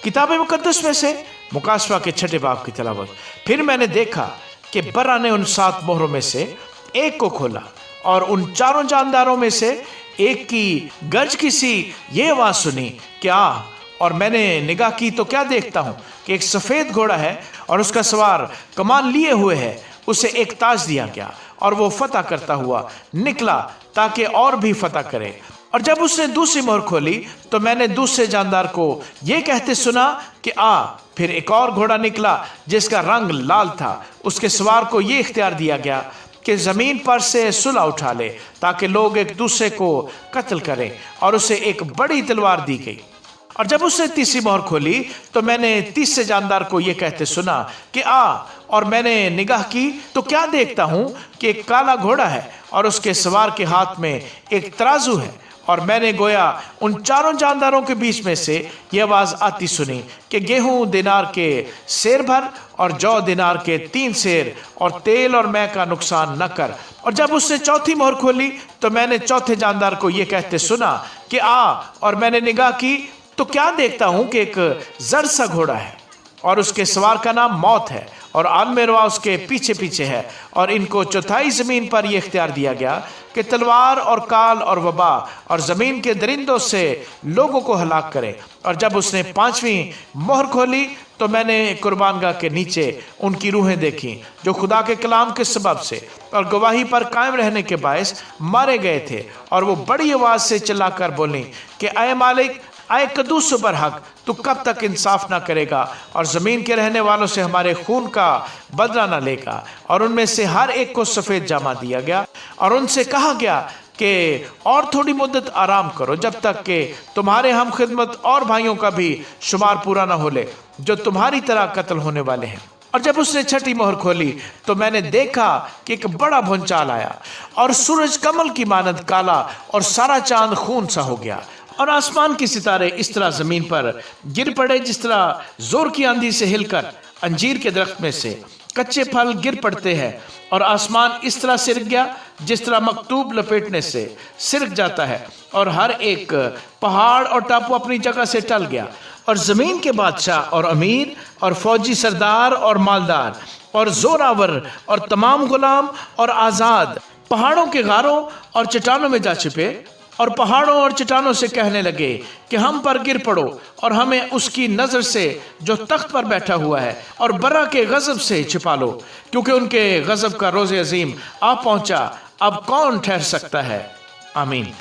किताब मुकद्दस में से मुकाशवा के 6 बाब की तिलावत। फिर मैंने देखा कि बर्रा ने उन 7 मोहरों में से एक को खोला और उन 4 जानदारों में से एक की गर्ज की सी ये आवाज सुनी कि आ। और मैंने निगाह की तो क्या देखता हूँ कि एक सफ़ेद घोड़ा है और उसका सवार कमान लिए हुए है। उसे एक ताज दिया गया और वो फतह करता हुआ निकला ताकि और भी फतह करे। और जब उसने दूसरी मोहर खोली तो मैंने दूसरे जानदार को ये कहते सुना कि आ। फिर एक और घोड़ा निकला जिसका रंग लाल था। उसके सवार को ये इख्तियार दिया गया कि ज़मीन पर से सुलह उठा ले ताकि लोग एक दूसरे को कत्ल करें, और उसे एक बड़ी तलवार दी गई। और जब उसने तीसरी मोहर खोली तो मैंने तीसरे जानदार को ये कहते सुना कि आ। और मैंने निगाह की तो क्या देखता हूँ कि एक काला घोड़ा है और उसके सवार के हाथ में एक तराजू है। और मैंने गोया उन 4 जानदारों के बीच में से ये आवाज़ आती सुनी कि गेहूं दिनार के सेर भर और जौ दिनार के 3 सेर और तेल और मै का नुकसान न कर। और जब उसने चौथी मोहर खोली तो मैंने चौथे जानदार को ये कहते सुना कि आ। और मैंने निगाह की तो क्या देखता हूँ कि एक जड़ सा घोड़ा है और उसके सवार का नाम मौत है और आलमेरवा उसके पीछे पीछे है। और इनको चौथाई ज़मीन पर यह इख्तियार दिया गया कि तलवार और काल और वबा और ज़मीन के दरिंदों से लोगों को हलाक करे। और जब उसने 5वीं मोहर खोली तो मैंने कुर्बानगाह के नीचे उनकी रूहें देखी जो खुदा के कलाम के सबब से और गवाही पर कायम रहने के बायस मारे गए थे। और वो बड़ी आवाज़ से चिल्लाकर बोली कि ऐ मालिक, आए कदूस बरहक, तू कब तक इंसाफ ना करेगा और ज़मीन के रहने वालों से हमारे खून का बदला ना लेगा। और उनमें से हर एक को सफ़ेद जामा दिया गया और उनसे कहा गया कि और थोड़ी मुद्दत आराम करो जब तक कि तुम्हारे हम खिदमत और भाइयों का भी शुमार पूरा ना हो ले जो तुम्हारी तरह कत्ल होने वाले हैं। और जब उसने 6ठी मोहर खोली तो मैंने देखा कि एक बड़ा भूचाल आया और सूरज कमल की मानद काला और सारा चांद खून सा हो गया। और आसमान के सितारे इस तरह ज़मीन पर गिर पड़े जिस तरह ज़ोर की आंधी से हिलकर अंजीर के दरख्त में से कच्चे फल गिर पड़ते हैं। और आसमान इस तरह सिरक गया जिस तरह मकतूब लपेटने से सिरक जाता है, और हर एक पहाड़ और टापू अपनी जगह से टल गया। और ज़मीन के बादशाह और अमीर और फौजी सरदार और मालदार और जोरावर और तमाम गुलाम और आज़ाद पहाड़ों के गारों और चट्टानों में जा छिपे और पहाड़ों और चट्टानों से कहने लगे कि हम पर गिर पड़ो और हमें उसकी नज़र से जो तख्त पर बैठा हुआ है और बर्रा के गज़ब से छिपा लो, क्योंकि उनके गज़ब का रोज़े अजीम आ पहुँचा। अब कौन ठहर सकता है? आमीन।